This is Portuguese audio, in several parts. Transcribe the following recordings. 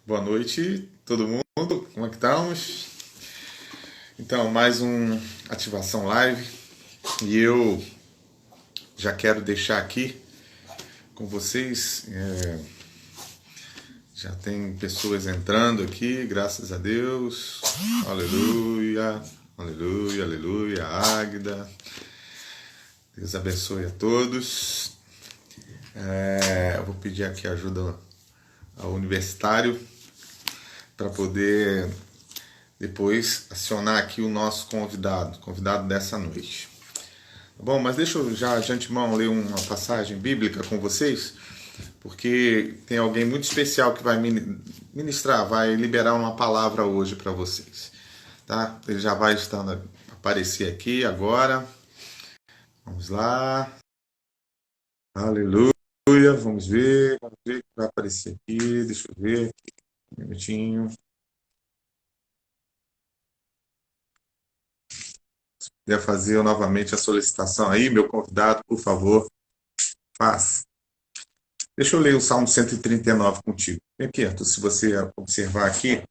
Boa noite, todo mundo. Como é que estamos? Então, mais um Ativação Live. E eu já quero deixar aqui com vocês. Já tem pessoas entrando aqui, graças a Deus. Aleluia, aleluia, aleluia. Águida. Deus abençoe a todos. Eu vou pedir aqui ajuda ao universitário para poder depois acionar aqui o nosso convidado dessa noite. Tá bom, mas deixa eu já de antemão ler uma passagem bíblica com vocês, porque tem alguém muito especial que vai ministrar, vai liberar uma palavra hoje para vocês. Tá? Ele já vai aparecer aqui agora. Vamos lá. Aleluia. Vamos ver o que vai aparecer aqui. Deixa eu ver. Um minutinho. Se puder fazer novamente a solicitação aí, meu convidado, por favor, faça. Deixa eu ler o Salmo 139 contigo. Vem aqui, Arthur, se você observar aqui,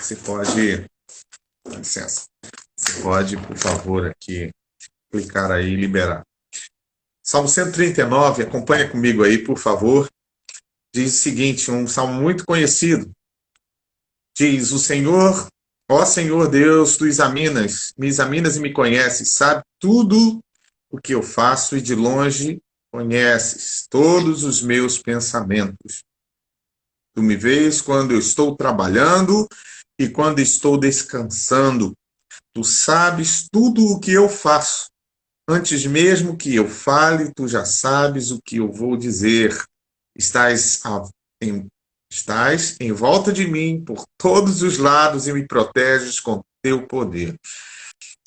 você pode, dá licença, você pode, por favor, aqui, clicar aí e liberar. Salmo 139, acompanha comigo aí, por favor. Diz o seguinte, um salmo muito conhecido. Diz, o Senhor, ó Senhor Deus, tu me examinas e me conheces, sabe tudo o que eu faço e de longe conheces todos os meus pensamentos. Tu me vês quando eu estou trabalhando e quando estou descansando. Tu sabes tudo o que eu faço. Antes mesmo que eu fale, tu já sabes o que eu vou dizer. Estás em volta de mim por todos os lados e me proteges com teu poder.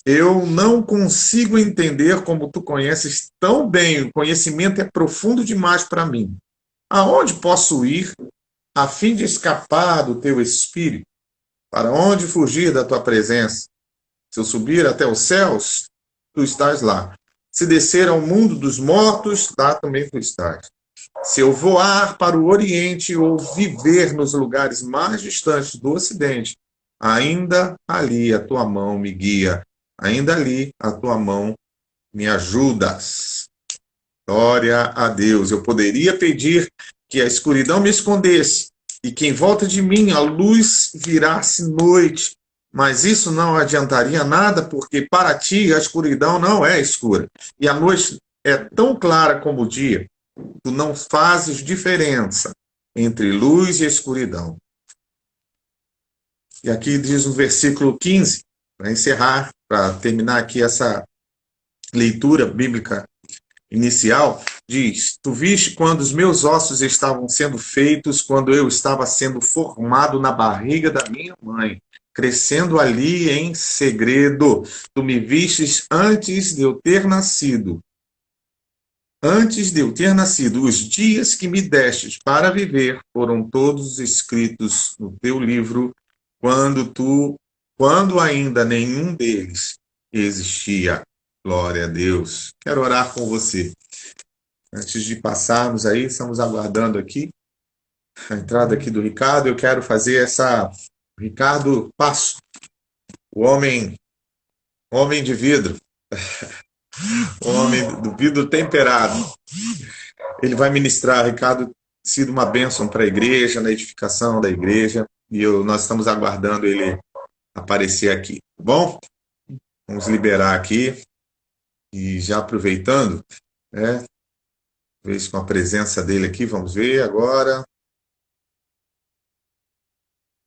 Eu não consigo entender como tu conheces tão bem. O conhecimento é profundo demais para mim. Aonde posso ir a fim de escapar do teu espírito? Para onde fugir da tua presença? Se eu subir até os céus, tu estás lá. Se descer ao mundo dos mortos, lá também tu estás. Se eu voar para o Oriente ou viver nos lugares mais distantes do Ocidente, ainda ali a tua mão me guia. Ainda ali a tua mão me ajudas. Glória a Deus. Eu poderia pedir que a escuridão me escondesse e que em volta de mim a luz virasse noite. Mas isso não adiantaria nada, porque para ti a escuridão não é escura. E a noite é tão clara como o dia. Tu não fazes diferença entre luz e escuridão. E aqui diz no versículo 15, para encerrar, para terminar aqui essa leitura bíblica inicial, diz, tu viste quando os meus ossos estavam sendo feitos, quando eu estava sendo formado na barriga da minha mãe, crescendo ali em segredo. Tu me vistes antes de eu ter nascido. Antes de eu ter nascido, os dias que me destes para viver foram todos escritos no teu livro, quando ainda nenhum deles existia. Glória a Deus. Quero orar com você. Antes de passarmos aí, estamos aguardando aqui a entrada aqui do Ricardo. Eu quero fazer essa... Ricardo Passo, o homem de vidro. O homem do vidro temperado. Ele vai ministrar, Ricardo, sido uma bênção para a igreja, na edificação da igreja, e nós estamos aguardando ele aparecer aqui, tá bom? Vamos liberar aqui, e já aproveitando, ver com a presença dele aqui, vamos ver agora.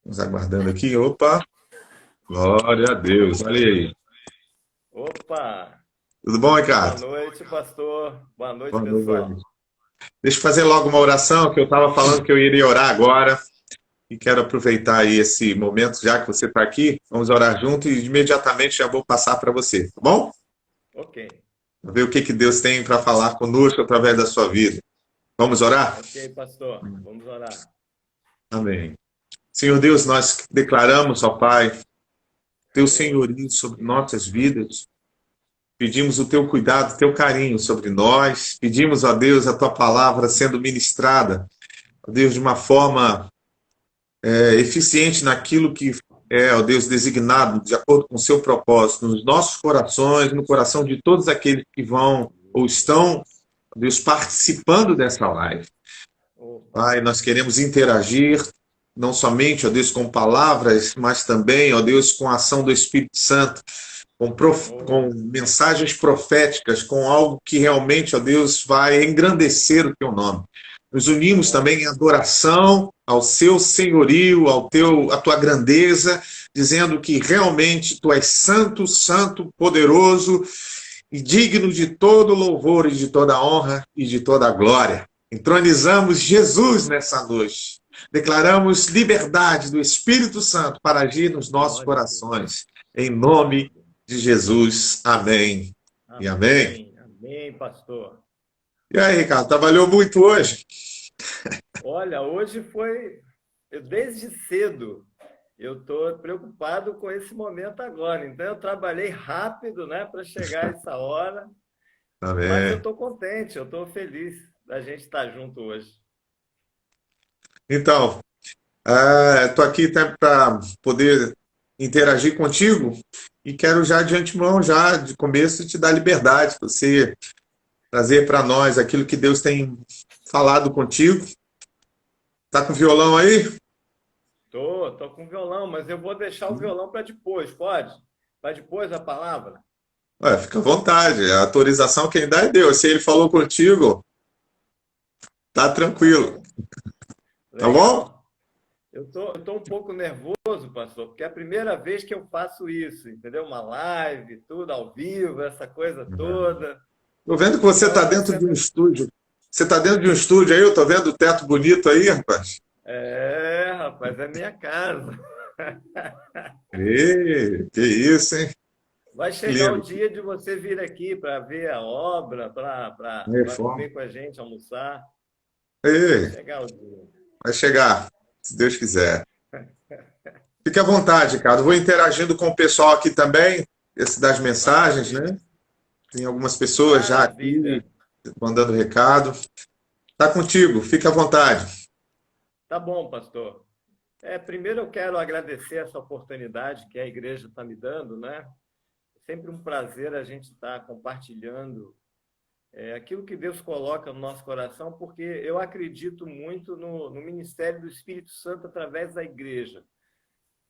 Vamos aguardando aqui, opa, glória a Deus, olha aí. Opa! Tudo bom, Ricardo? Boa noite, pastor. Boa noite, Boa pessoal. noite. Deixa eu fazer logo uma oração, que eu estava falando que eu iria orar agora. E quero aproveitar aí esse momento, já que você está aqui, vamos orar junto e imediatamente já vou passar para você, tá bom? Ok. Vamos ver o que Deus tem para falar conosco através da sua vida. Vamos orar? Ok, pastor. Vamos orar. Amém. Senhor Deus, nós declaramos, ó Pai, teu senhorio sobre nossas vidas. Pedimos o teu cuidado, o teu carinho sobre nós. Pedimos, ó Deus, a tua palavra sendo ministrada, ó Deus, de uma forma eficiente naquilo que é, ó Deus, designado de acordo com o seu propósito nos nossos corações, no coração de todos aqueles que vão ou estão, ó Deus, participando dessa live. Opa. Pai, nós queremos interagir, não somente, ó Deus, com palavras, mas também, ó Deus, com a ação do Espírito Santo, com mensagens proféticas, com algo que realmente, ó Deus, vai engrandecer o teu nome. Nos unimos também em adoração ao seu senhorio, à tua grandeza, dizendo que realmente tu és santo, santo, poderoso e digno de todo louvor e de toda honra e de toda glória. Entronizamos Jesus nessa noite. Declaramos liberdade do Espírito Santo para agir nos nossos corações. Em nome de Jesus. Amém. E amém. Amém, pastor. E aí, Ricardo, trabalhou muito hoje? Olha, hoje foi desde cedo. Eu estou preocupado com esse momento agora. Então, eu trabalhei rápido, né, para chegar a essa hora. Amém. Mas eu estou contente, eu estou feliz da gente estar junto hoje. Então, estou aqui para poder interagir contigo e quero já de antemão, já de começo, te dar liberdade, você trazer para nós aquilo que Deus tem falado contigo. Tá com violão aí? Tô com violão, mas eu vou deixar o violão para depois, pode? Para depois a palavra? Ué, fica à vontade, a autorização quem dá é Deus. Se ele falou contigo, tá tranquilo. Tá bom? Eu tô um pouco nervoso, pastor, porque é a primeira vez que eu faço isso, entendeu? Uma live, tudo ao vivo, essa coisa toda. Tô vendo que você está dentro de um estúdio. Você está dentro de um estúdio aí? Eu tô vendo o teto bonito aí, rapaz. Rapaz, é minha casa. Que isso, hein? Vai chegar o dia de você vir aqui para ver a obra, para comer com a gente, almoçar. Vai chegar o dia. Vai chegar, se Deus quiser. Fique à vontade, Ricardo. Vou interagindo com o pessoal aqui também, esse das mensagens, né? Tem algumas pessoas já aqui mandando recado. Tá contigo, fique à vontade. Tá bom, pastor. Primeiro eu quero agradecer essa oportunidade que a igreja está me dando, né? É sempre um prazer a gente estar compartilhando aquilo que Deus coloca no nosso coração, porque eu acredito muito no ministério do Espírito Santo através da igreja.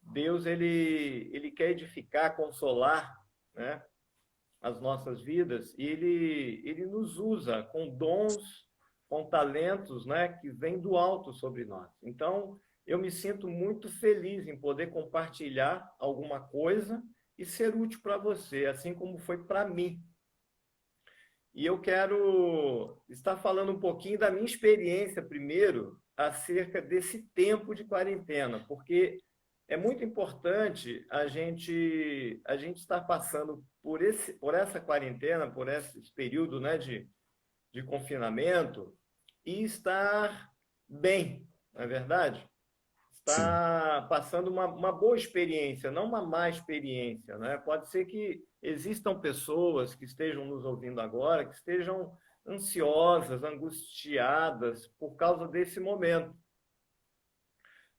Deus, ele quer edificar, consolar, né, as nossas vidas, e ele nos usa com dons, com talentos, né, que vêm do alto sobre nós. Então, eu me sinto muito feliz em poder compartilhar alguma coisa e ser útil para você, assim como foi para mim. E eu quero estar falando um pouquinho da minha experiência primeiro acerca desse tempo de quarentena, porque é muito importante a gente estar passando por essa quarentena, por esse período, né, de confinamento e estar bem, não é verdade? Está passando uma boa experiência, não uma má experiência, né? Pode ser que existam pessoas que estejam nos ouvindo agora, que estejam ansiosas, angustiadas por causa desse momento.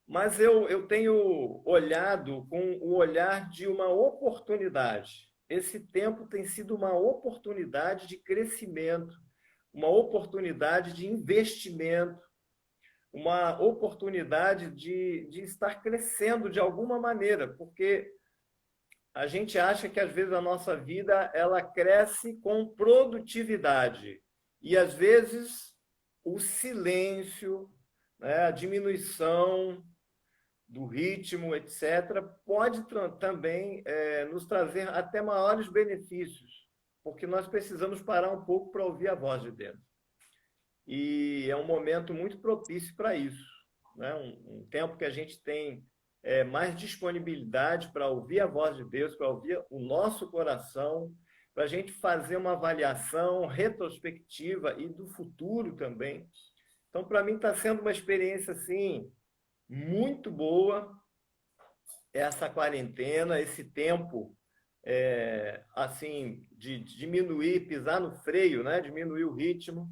Mas eu tenho olhado com o olhar de uma oportunidade. Esse tempo tem sido uma oportunidade de crescimento, uma oportunidade de investimento, uma oportunidade de estar crescendo de alguma maneira, porque a gente acha que, às vezes, a nossa vida ela cresce com produtividade. E, às vezes, o silêncio, né, a diminuição do ritmo, etc., pode também nos trazer até maiores benefícios, porque nós precisamos parar um pouco para ouvir a voz de Deus. E é um momento muito propício para isso, né? Um tempo que a gente tem mais disponibilidade para ouvir a voz de Deus, para ouvir o nosso coração, para a gente fazer uma avaliação retrospectiva e do futuro também. Então, para mim, está sendo uma experiência assim, muito boa, essa quarentena, esse tempo assim, de diminuir, pisar no freio, né? Diminuir o ritmo.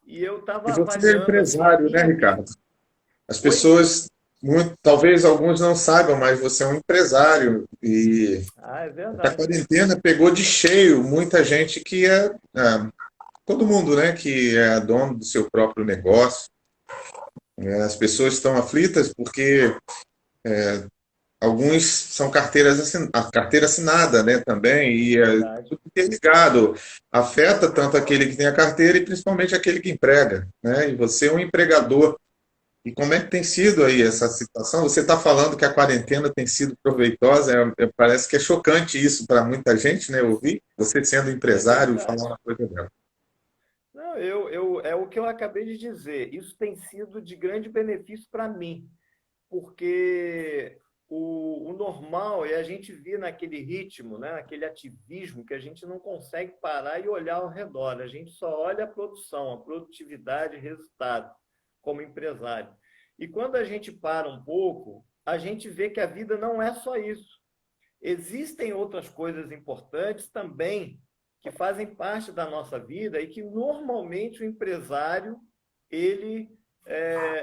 E eu estava avaliando... Você é empresário, né, Ricardo? As pessoas talvez alguns não saibam, mas você é um empresário e Ah, é a verdade. quarentena pegou de cheio muita gente que todo mundo, né, que é dono do seu próprio negócio. As pessoas estão aflitas porque alguns são a carteira assinada, né, também, e é Verdade. tudo interligado. Afeta tanto aquele que tem a carteira e principalmente aquele que emprega, né? E você é um empregador. E como é que tem sido aí essa situação? Você está falando que a quarentena tem sido proveitosa, parece que é chocante isso para muita gente, né? Ouvir você sendo É empresário falar verdade. uma coisa dela. Não, é o que eu acabei de dizer. Isso tem sido de grande benefício para mim, porque o normal é a gente vir naquele ritmo, né? Aquele ativismo que a gente não consegue parar e olhar ao redor. A gente só olha a produção, a produtividade, resultado, como empresário. E quando a gente para um pouco, a gente vê que a vida não é só isso. Existem outras coisas importantes também que fazem parte da nossa vida e que normalmente o empresário ele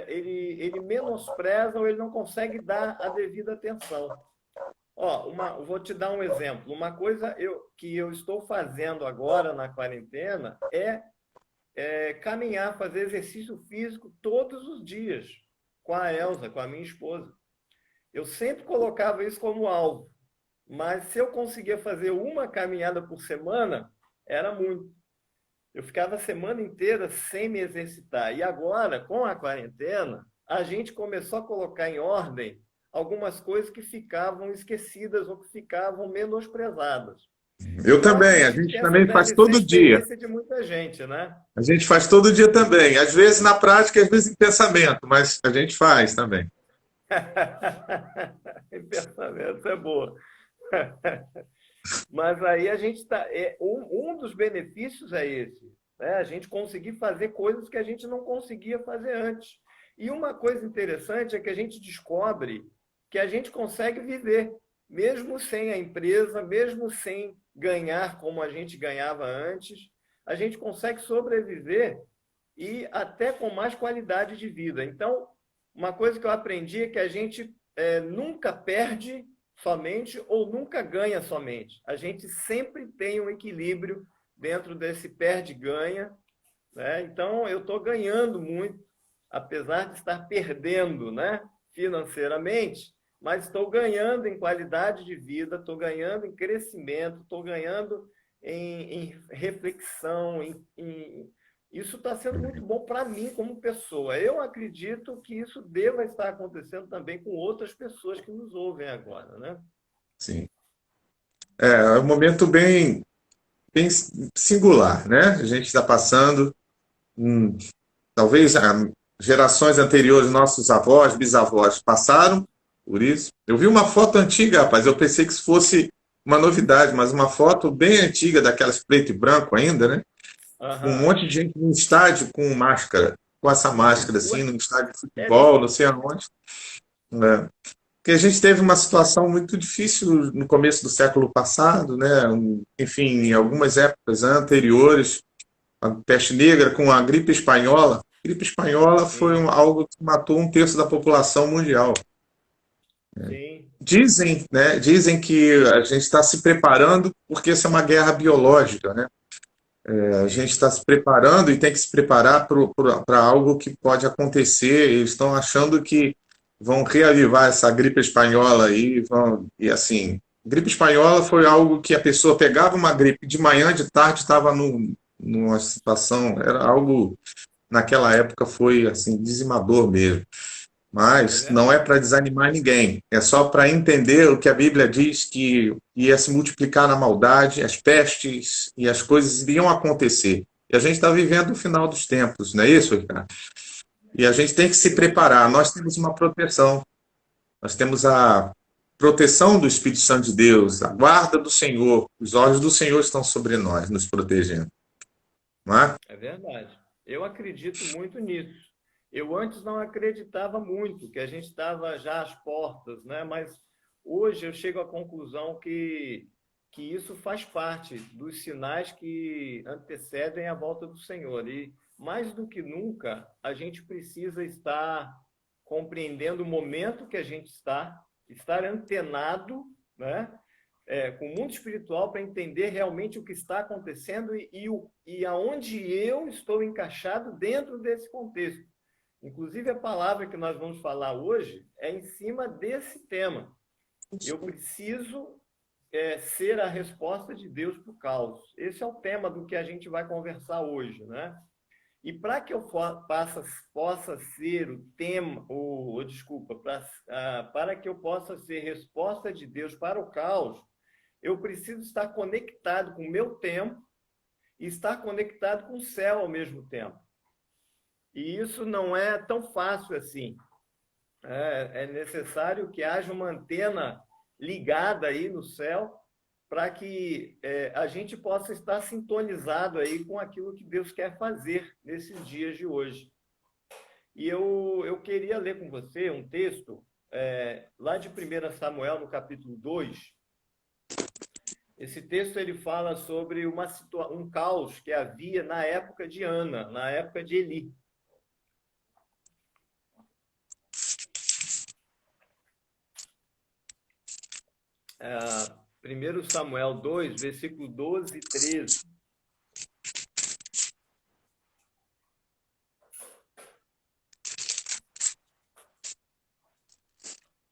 ele menospreza ou ele não consegue dar a devida atenção. Vou te dar um exemplo. Uma coisa que eu estou fazendo agora na quarentena é caminhar, fazer exercício físico todos os dias com a Elsa, com a minha esposa. Eu sempre colocava isso como alvo, mas se eu conseguia fazer uma caminhada por semana, era muito. Eu ficava a semana inteira sem me exercitar. E agora, com a quarentena, a gente começou a colocar em ordem algumas coisas que ficavam esquecidas ou que ficavam menosprezadas. Eu E eu também, a acredito que gente essa também faz deve ser a todo dia. experiência de muita gente, né? A gente faz todo dia também. Às vezes na prática, às vezes em pensamento, mas a gente faz também. Pensamento é boa. Mas aí a gente está. Um dos benefícios é esse, né? A gente conseguir fazer coisas que a gente não conseguia fazer antes. E uma coisa interessante é que a gente descobre que a gente consegue viver, mesmo sem a empresa, mesmo sem ganhar como a gente ganhava antes, a gente consegue sobreviver e até com mais qualidade de vida. Então, uma coisa que eu aprendi é que a gente nunca perde somente ou nunca ganha somente. A gente sempre tem um equilíbrio dentro desse perde-ganha, né? Então, eu estou ganhando muito, apesar de estar perdendo, né, financeiramente, mas estou ganhando em qualidade de vida, estou ganhando em crescimento, estou ganhando em reflexão, isso está sendo muito bom para mim como pessoa. Eu acredito que isso deva estar acontecendo também com outras pessoas que nos ouvem agora, né? Sim. É um momento bem singular, né? A gente está passando, talvez gerações anteriores, nossos avós, bisavós passaram por isso. Eu vi uma foto antiga, rapaz, eu pensei que isso fosse uma novidade, mas uma foto bem antiga, daquelas preto e branco ainda, né? Com um Aham. monte de gente num estádio com máscara, com essa máscara Ué, assim, num estádio de é futebol, não mesmo? sei aonde, né? Porque a gente teve uma situação muito difícil no começo do século passado, né? Enfim, em algumas épocas anteriores, a peste negra com a gripe espanhola. A gripe espanhola foi Sim, algo que matou um terço da população mundial. sim. Dizem, né? Dizem que a gente está se preparando porque essa é uma guerra biológica, né? A gente Sim, está se preparando e tem que se preparar para algo que pode acontecer. Eles estão achando que vão reavivar essa gripe espanhola aí, e assim, gripe espanhola foi algo que a pessoa pegava uma gripe de manhã, de tarde estava numa situação, era algo naquela época foi assim dizimador mesmo. é Mas não é verdade. para desanimar ninguém, é só para entender o que a Bíblia diz que ia se multiplicar na maldade, as pestes e as coisas iriam acontecer. E a gente está vivendo o final dos tempos, não é isso, Ricardo? E a gente tem que se Eu preparar. acredito. Nós temos uma proteção, nós temos a proteção do Espírito Santo de Deus, a guarda do Senhor, os olhos do Senhor estão sobre nós, nos protegendo. Não é? É verdade. Eu acredito muito nisso. Eu antes não acreditava muito, que a gente estava já às portas, né? Mas hoje eu chego à conclusão que isso faz parte dos sinais que antecedem a volta do Senhor. E mais do que nunca, a gente precisa estar compreendendo o momento que a gente está, estar antenado, né, com o mundo espiritual para entender realmente o que está acontecendo e aonde eu estou encaixado dentro desse contexto. Inclusive, a palavra que nós vamos falar hoje é em cima desse tema. Eu preciso ser a resposta de Deus para o caos. Esse é o tema do que a gente vai conversar hoje, né? E para que eu possa ser o tema, para que eu possa ser resposta de Deus para o caos, eu preciso estar conectado com o meu tempo e estar conectado com o céu ao mesmo tempo. E isso não é tão fácil assim. É necessário que haja uma antena ligada aí no céu para que a gente possa estar sintonizado aí com aquilo que Deus quer fazer nesses dias de hoje. E eu queria ler com você um texto lá de 1 Samuel, no capítulo 2. Esse texto ele fala sobre um caos que havia na época de Ana, na época de Eli. 1 Samuel 2, versículo 12 e 13.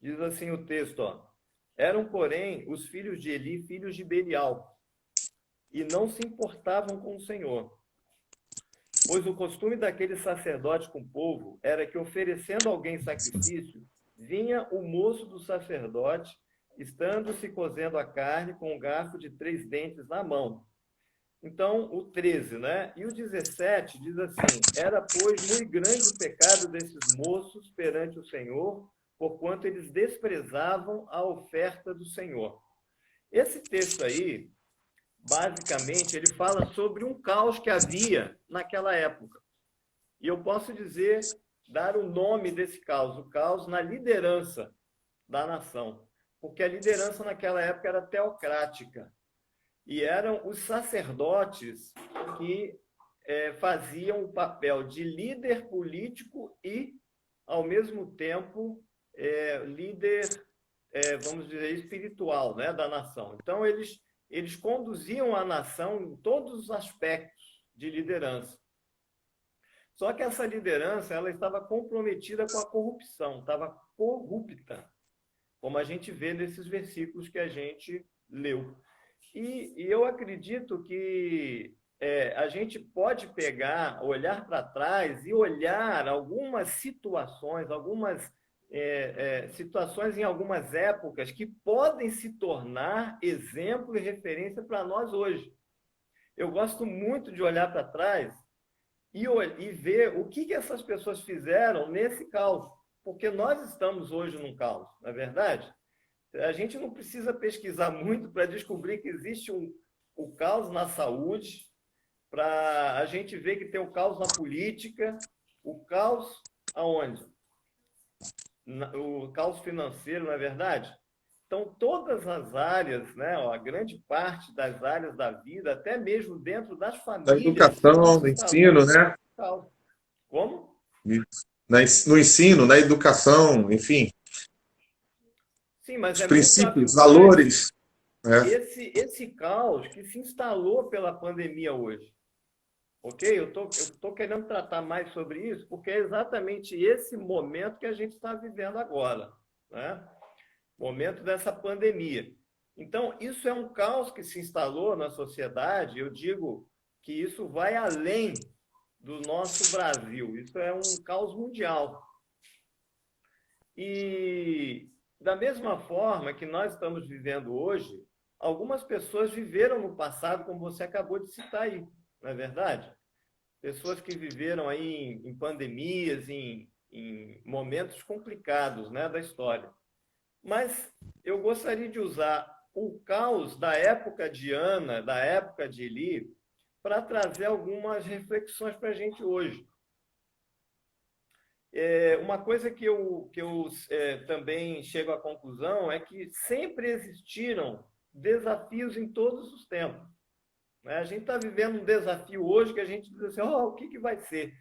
Diz assim o texto, ó. Eram, porém, os filhos de Eli, filhos de Belial, e não se importavam com o Senhor. Pois o costume daquele sacerdote com o povo era que, oferecendo alguém sacrifício, vinha o moço do sacerdote, estando se cozendo a carne com um garfo de 3 dentes na mão. Então, o 13, né? E o 17 diz assim: era, pois, muito grande o pecado desses moços perante o Senhor, porquanto eles desprezavam a oferta do Senhor. Esse texto aí, basicamente, ele fala sobre um caos que havia naquela época. E eu posso dar o nome desse caos, o caos na liderança da nação. Porque a liderança naquela época era teocrática. E eram os sacerdotes que faziam o papel de líder político e, ao mesmo tempo, líder, vamos dizer, espiritual, né, da nação. Então, eles conduziam a nação em todos os aspectos de liderança. Só que essa liderança ela estava comprometida com a corrupção, estava corrupta, como a gente vê nesses versículos que a gente leu. E eu acredito que a gente pode olhar para trás e olhar algumas situações, situações em algumas épocas que podem se tornar exemplo e referência para nós hoje. Eu gosto muito de olhar para trás e ver o que essas pessoas fizeram nesse caos, porque nós estamos hoje num caos, não é verdade? A gente não precisa pesquisar muito para descobrir que existe o caos na saúde, para a gente ver que tem o caos na política, o caos aonde? O caos financeiro, não é verdade? Então, todas as áreas, né, a grande parte das áreas da vida, até mesmo dentro das Da famílias, educação, do ensino, né? caos. Como? No ensino, na educação, enfim. Sim, mas Os é muito princípios, aviltante valores. esse caos que se instalou pela pandemia hoje. Ok? Eu tô querendo tratar mais sobre isso porque é exatamente esse momento que a gente está vivendo agora, né? Momento dessa pandemia. Então, isso é um caos que se instalou na sociedade. Eu digo que isso vai além do nosso Brasil. Isso é um caos mundial. E da mesma forma que nós estamos vivendo hoje, algumas pessoas viveram no passado, como você acabou de citar aí, não é verdade? Pessoas que viveram aí em pandemias, em momentos complicados, né, da história. Mas eu gostaria de usar o caos da época de Ana, da época de Eli, para trazer algumas reflexões para a gente hoje. Uma coisa que eu também chego à conclusão é que sempre existiram desafios em todos os tempos. Né? A gente está vivendo um desafio hoje que a gente diz assim, o que vai ser?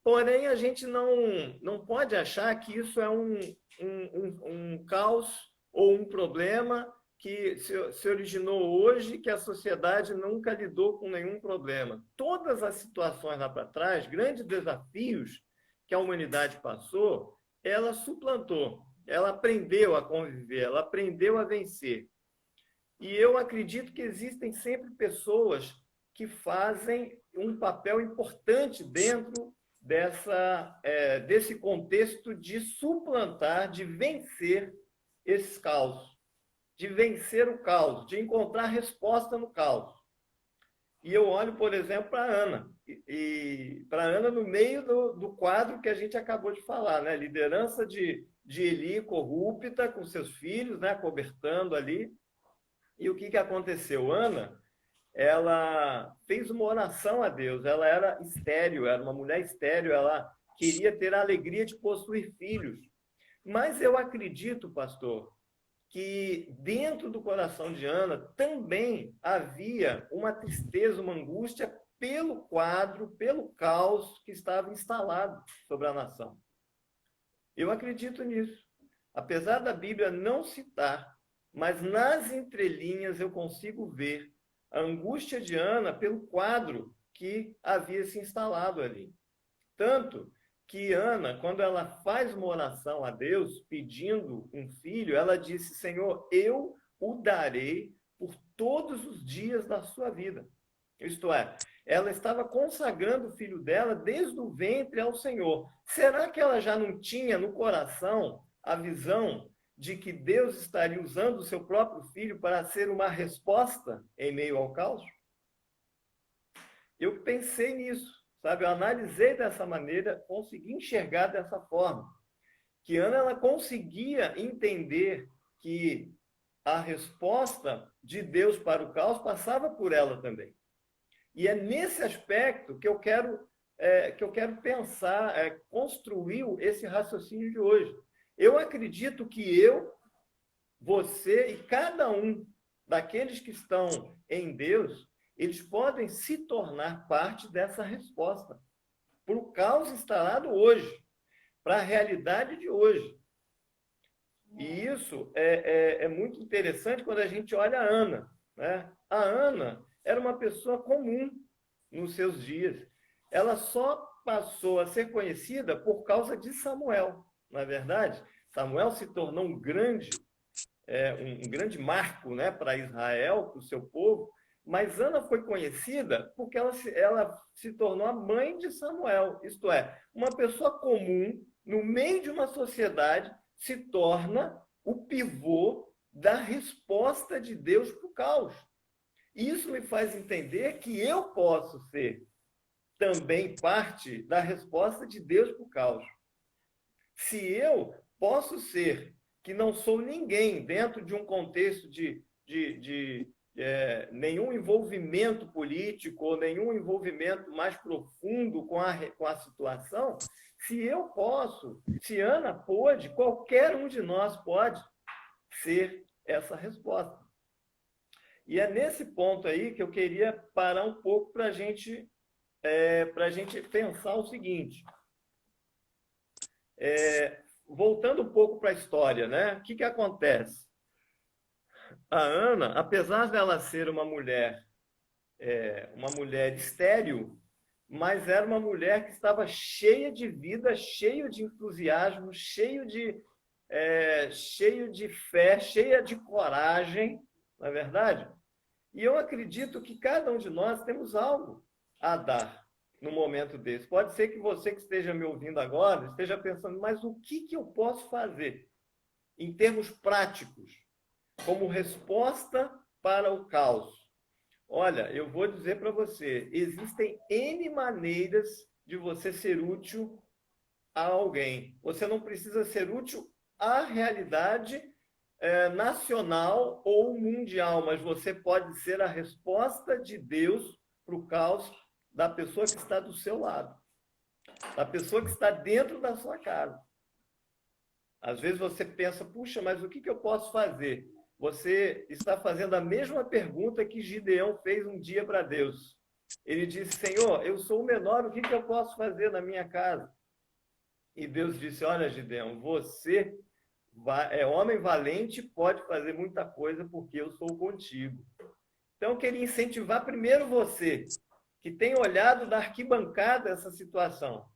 Porém, a gente não pode achar que isso é um caos ou um problema que se originou hoje, que a sociedade nunca lidou com nenhum problema. Todas as situações lá para trás, grandes desafios que a humanidade passou, ela suplantou, ela aprendeu a conviver, ela aprendeu a vencer. E eu acredito que existem sempre pessoas que fazem um papel importante dentro desse contexto de suplantar, de vencer esses caos, de vencer o caos, de encontrar resposta no caos. E eu olho, por exemplo, para a Ana, e para a Ana no meio do quadro que a gente acabou de falar, né? Liderança de Eli corrupta com seus filhos, né? Cobertando ali. E o que aconteceu? Ana, ela fez uma oração a Deus, ela era estéril, era uma mulher estéril, ela queria ter a alegria de possuir filhos. Mas eu acredito, pastor, que dentro do coração de Ana também havia uma tristeza, uma angústia pelo quadro, pelo caos que estava instalado sobre a nação. Eu acredito nisso. Apesar da Bíblia não citar, mas nas entrelinhas eu consigo ver a angústia de Ana pelo quadro que havia se instalado ali. Tanto que Ana, quando ela faz uma oração a Deus, pedindo um filho, ela disse, Senhor, eu o darei por todos os dias da sua vida. Isto é, ela estava consagrando o filho dela desde o ventre ao Senhor. Será que ela já não tinha no coração a visão de que Deus estaria usando o seu próprio filho para ser uma resposta em meio ao caos? Eu pensei nisso, sabe? Eu analisei dessa maneira, consegui enxergar dessa forma. Que Ana, ela conseguia entender que a resposta de Deus para o caos passava por ela também. E é nesse aspecto que eu quero pensar, construir esse raciocínio de hoje. Eu acredito que você e cada um daqueles que estão em Deus, eles podem se tornar parte dessa resposta para o caos instalado hoje, para a realidade de hoje. E isso é muito interessante quando a gente olha a Ana, né? A Ana era uma pessoa comum nos seus dias. Ela só passou a ser conhecida por causa de Samuel. Na é verdade, Samuel se tornou um grande marco, né, para Israel, para o seu povo, mas Ana foi conhecida porque ela se tornou a mãe de Samuel, isto é, uma pessoa comum, no meio de uma sociedade, se torna o pivô da resposta de Deus para o caos. Isso me faz entender que eu posso ser também parte da resposta de Deus para o caos. Se eu posso ser que não sou ninguém dentro de um contexto de nenhum envolvimento político ou nenhum envolvimento mais profundo com a situação, se eu posso, se Ana pôde, qualquer um de nós pode ser essa resposta. E é nesse ponto aí que eu queria parar um pouco para a gente pensar o seguinte. Voltando um pouco para a história, né? O que acontece? A Ana, apesar dela ser uma mulher estéril, mas era uma mulher que estava cheia de vida, cheia de entusiasmo, cheia de fé, cheia de coragem, não é verdade? E eu acredito que cada um de nós temos algo a dar no momento desse. Pode ser que você que esteja me ouvindo agora esteja pensando, mas o que eu posso fazer em termos práticos, como resposta para o caos? Olha, eu vou dizer para você, existem N maneiras de você ser útil a alguém. Você não precisa ser útil à realidade nacional ou mundial, mas você pode ser a resposta de Deus para o caos da pessoa que está do seu lado, da pessoa que está dentro da sua casa. Às vezes você pensa, puxa, mas o que eu posso fazer? Você está fazendo a mesma pergunta que Gideão fez um dia para Deus. Ele disse: Senhor, eu sou o menor, o que eu posso fazer na minha casa? E Deus disse: olha, Gideão, você é homem valente, pode fazer muita coisa porque eu sou contigo. Então, eu queria incentivar primeiro você, que tem olhado da arquibancada essa situação.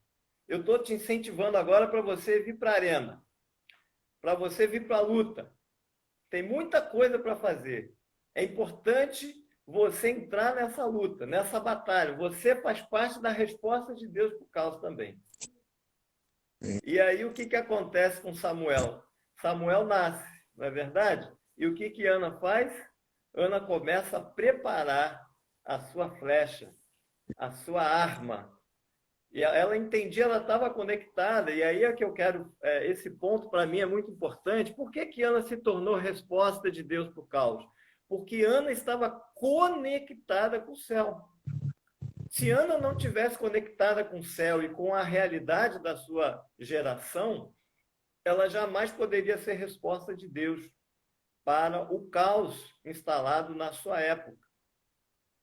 Eu estou te incentivando agora para você vir para a arena, para você vir para a luta. Tem muita coisa para fazer. É importante você entrar nessa luta, nessa batalha. Você faz parte da resposta de Deus para o caos também. E aí, o que acontece com Samuel? Samuel nasce, não é verdade? E o que Ana faz? Ana começa a preparar a sua flecha, a sua arma. E ela entendia, ela estava conectada. E aí é que eu quero, esse ponto para mim é muito importante. Por que Ana se tornou resposta de Deus para o caos? Porque Ana estava conectada com o céu. Se Ana não tivesse conectada com o céu e com a realidade da sua geração, ela jamais poderia ser resposta de Deus para o caos instalado na sua época.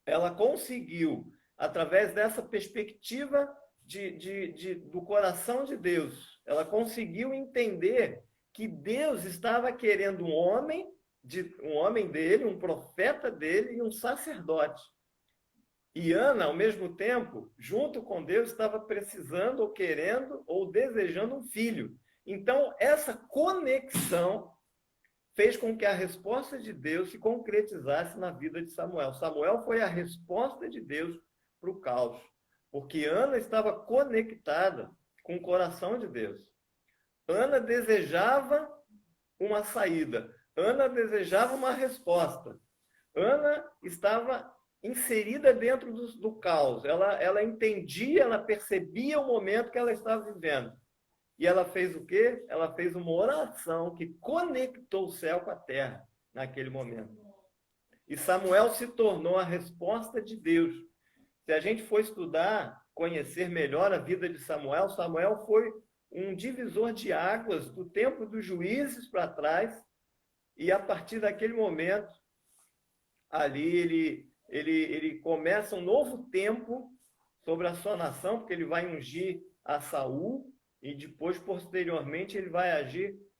Ela conseguiu, através dessa perspectiva do coração de Deus, ela conseguiu entender que Deus estava querendo um homem dele, um profeta dele e um sacerdote. E Ana, ao mesmo tempo, junto com Deus, estava precisando, ou querendo, ou desejando um filho. Então, essa conexão fez com que a resposta de Deus se concretizasse na vida de Samuel. Samuel foi a resposta de Deus para o caos, porque Ana estava conectada com o coração de Deus. Ana desejava uma saída. Ana desejava uma resposta. Ana estava inserida dentro do caos. Ela entendia, ela percebia o momento que ela estava vivendo. E ela fez o quê? Ela fez uma oração que conectou o céu com a terra naquele momento. E Samuel se tornou a resposta de Deus. Se a gente for estudar, conhecer melhor a vida de Samuel, Samuel foi um divisor de águas do tempo dos juízes para trás, e a partir daquele momento, ali ele começa um novo tempo sobre a sua nação, porque ele vai ungir a Saul, e depois, posteriormente, ele vai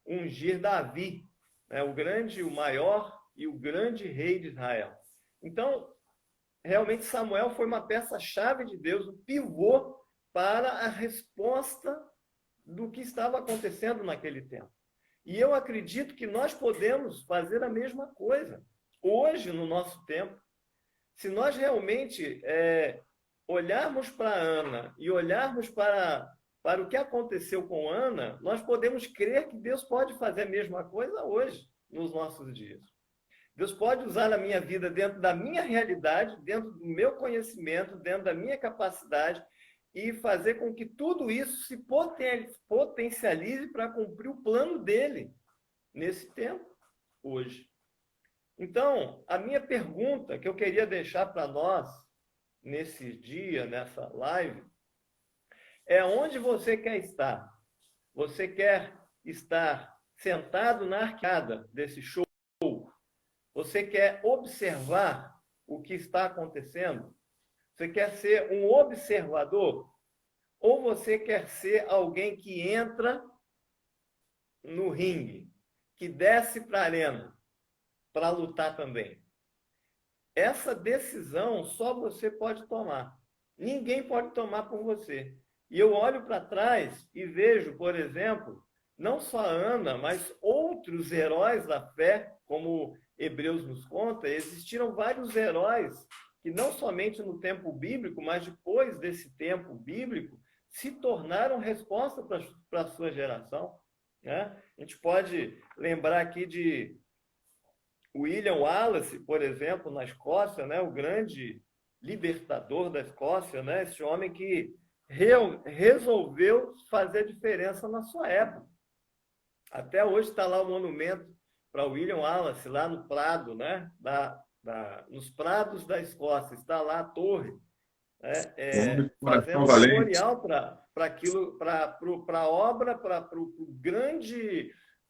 ungir Davi, né? O grande, o maior e o grande rei de Israel. Então, realmente, Samuel foi uma peça-chave de Deus, um pivô para a resposta do que estava acontecendo naquele tempo. E eu acredito que nós podemos fazer a mesma coisa hoje, no nosso tempo. Se nós realmente olharmos para Ana e olharmos para o que aconteceu com Ana, nós podemos crer que Deus pode fazer a mesma coisa hoje, nos nossos dias. Deus pode usar a minha vida dentro da minha realidade, dentro do meu conhecimento, dentro da minha capacidade, e fazer com que tudo isso se potencialize para cumprir o plano dele nesse tempo, hoje. Então, a minha pergunta que eu queria deixar para nós, nesse dia, nessa live, é onde você quer estar. Você quer estar sentado na arcada desse show? Você quer observar o que está acontecendo? Você quer ser um observador? Ou você quer ser alguém que entra no ringue, que desce para a arena para lutar também? Essa decisão só você pode tomar. Ninguém pode tomar por você. E eu olho para trás e vejo, por exemplo, não só a Ana, mas outros heróis da fé, como Hebreus nos conta, existiram vários heróis que não somente no tempo bíblico, mas depois desse tempo bíblico, se tornaram resposta para a sua geração, né? A gente pode lembrar aqui de William Wallace, por exemplo, na Escócia, né? O grande libertador da Escócia, né? Esse homem que resolveu fazer diferença na sua época. Até hoje está lá o monumento para William Wallace, lá no Prado, né? Nos Prados da Escócia, está lá a torre, né? Fazendo um memorial para a obra, para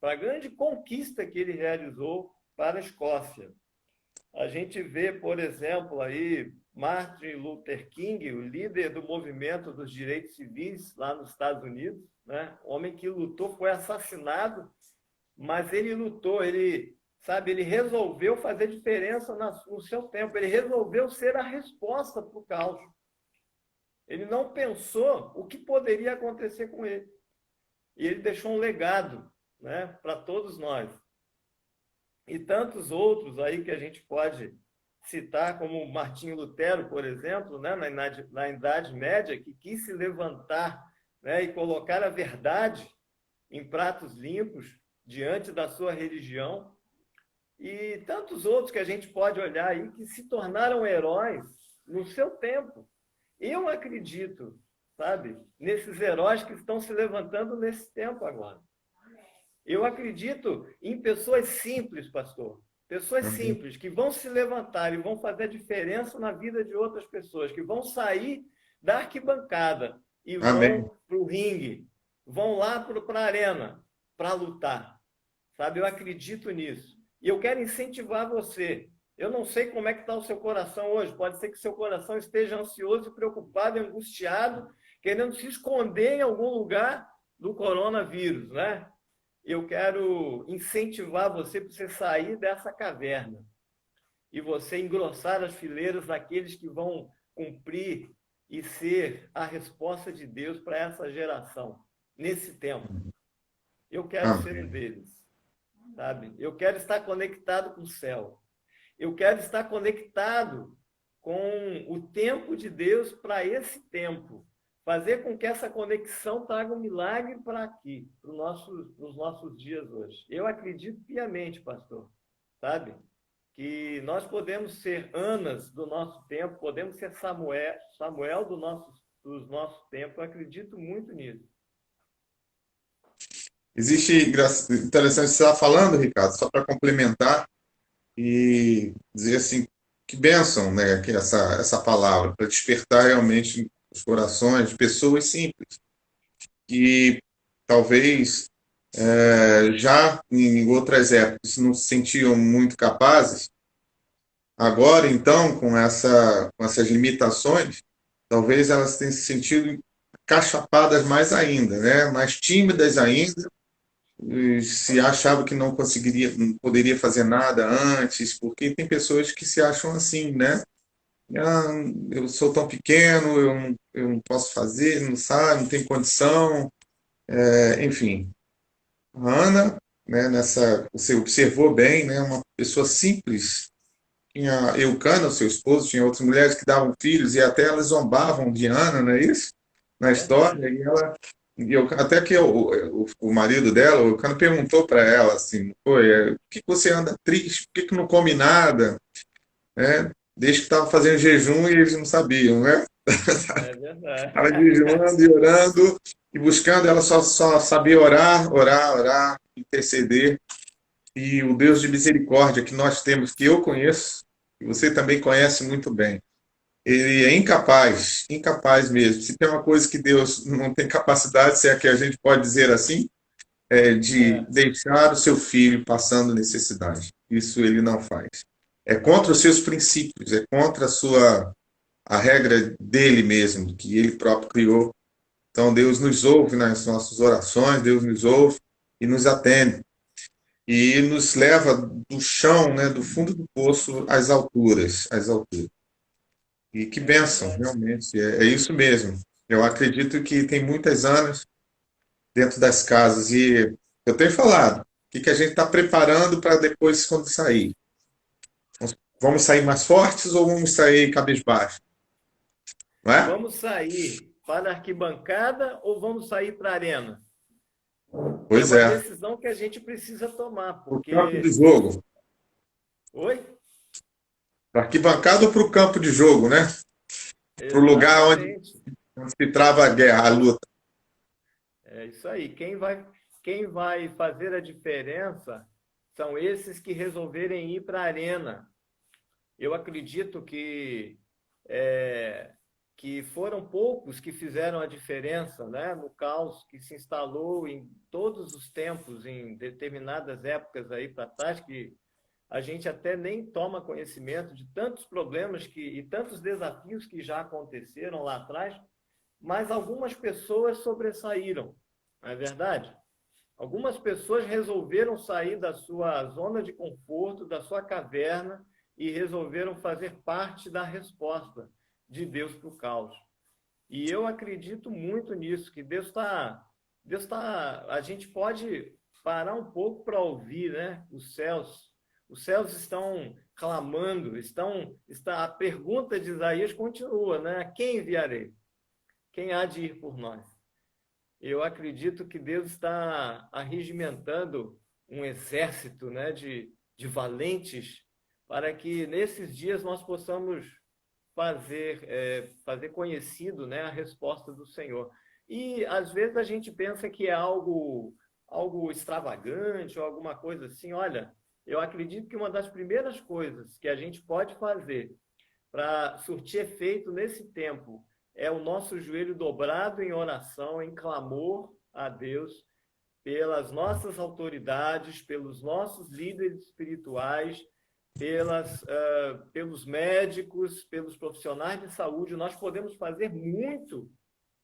a grande conquista que ele realizou para a Escócia. A gente vê, por exemplo, aí Martin Luther King, o líder do movimento dos direitos civis lá nos Estados Unidos, né? Homem que lutou, foi assassinado, mas ele lutou, ele resolveu fazer diferença no seu tempo, ele resolveu ser a resposta para o caos. Ele não pensou o que poderia acontecer com ele. E ele deixou um legado, né, para todos nós. E tantos outros aí que a gente pode citar, como Martinho Lutero, por exemplo, né, na Idade Média, que quis se levantar, né, e colocar a verdade em pratos limpos diante da sua religião. E tantos outros que a gente pode olhar aí que se tornaram heróis no seu tempo. Eu acredito, sabe, nesses heróis que estão se levantando nesse tempo agora. Eu acredito em pessoas simples, pastor. Pessoas simples que vão se levantar e vão fazer diferença na vida de outras pessoas, que vão sair da arquibancada e vão para o ringue, vão lá para a arena para lutar. Sabe, eu acredito nisso. E eu quero incentivar você. Eu não sei como é que está o seu coração hoje. Pode ser que seu coração esteja ansioso, preocupado, angustiado, querendo se esconder em algum lugar do coronavírus, né? Eu quero incentivar você para você sair dessa caverna e você engrossar as fileiras daqueles que vão cumprir e ser a resposta de Deus para essa geração, nesse tempo. Eu quero ser um deles, sabe? Eu quero estar conectado com o céu. Eu quero estar conectado com o tempo de Deus para esse tempo. Fazer com que essa conexão traga um milagre para aqui, para os nossos dias hoje. Eu acredito piamente, pastor, sabe? Que nós podemos ser Anas do nosso tempo, podemos ser Samuel do nosso tempo. Eu acredito muito nisso. Existe, interessante você estar falando, Ricardo, só para complementar e dizer assim, que bênção, né, que essa palavra, para despertar realmente os corações de pessoas simples, que talvez já em outras épocas não se sentiam muito capazes, agora então, com essas limitações, talvez elas tenham se sentido cachapadas mais ainda, né, mais tímidas ainda, se achava que não conseguiria, não poderia fazer nada antes, porque tem pessoas que se acham assim, né? Ah, eu sou tão pequeno, eu não posso fazer, não sabe, não tem condição, enfim. A Ana, né, você observou bem, né, uma pessoa simples. Tinha Eucana, o seu esposo, tinha outras mulheres que davam filhos e até elas zombavam de Ana, não é isso? Na história, até que o marido dela, o Eucana, perguntou para ela assim, por que você anda triste? Por que não come nada? Né? Desde que estava fazendo jejum e eles não sabiam, né? É verdade. Estava jejuando e orando e buscando, ela só sabia orar, orar, orar, interceder. E o Deus de misericórdia que nós temos, que eu conheço, e você também conhece muito bem, ele é incapaz, incapaz mesmo. Se tem uma coisa que Deus não tem capacidade, se é que a gente pode dizer assim, de deixar o seu filho passando necessidade. Isso ele não faz. É contra os seus princípios, é contra a regra dele mesmo, que ele próprio criou. Então Deus nos ouve nas nossas orações, Deus nos ouve e nos atende. E nos leva do chão, né, do fundo do poço às alturas, às alturas. E que bênção, realmente, é isso mesmo. Eu acredito que tem muitas anos dentro das casas e eu tenho falado, o que a gente está preparando para depois quando sair? Vamos sair mais fortes ou vamos sair cabisbaixo? Não é? Vamos sair para a arquibancada ou vamos sair para a arena? Pois é uma é. decisão que a gente precisa tomar, porque... Para o campo de jogo. Oi? Para a arquibancada ou para o campo de jogo, né? Para o lugar onde se trava a guerra, a luta. É isso aí. Quem vai fazer a diferença são esses que resolverem ir para a arena. Eu acredito que foram poucos que fizeram a diferença, né, no caos que se instalou em todos os tempos, em determinadas épocas aí para trás, que a gente até nem toma conhecimento de tantos problemas e tantos desafios que já aconteceram lá atrás, mas algumas pessoas sobressaíram, não é verdade? Algumas pessoas resolveram sair da sua zona de conforto, da sua caverna, e resolveram fazer parte da resposta de Deus para o caos. E eu acredito muito nisso, que Deus está... A gente pode parar um pouco para ouvir, né? Os céus estão clamando, a pergunta de Isaías continua, né? Quem enviarei? Quem há de ir por nós? Eu acredito que Deus está arregimentando um exército, né, de valentes para que nesses dias nós possamos fazer conhecido, né, a resposta do Senhor. E às vezes a gente pensa que é algo extravagante ou alguma coisa assim. Olha, eu acredito que uma das primeiras coisas que a gente pode fazer para surtir efeito nesse tempo é o nosso joelho dobrado em oração, em clamor a Deus, pelas nossas autoridades, pelos nossos líderes espirituais, pelos médicos, pelos profissionais de saúde. Nós podemos fazer muito,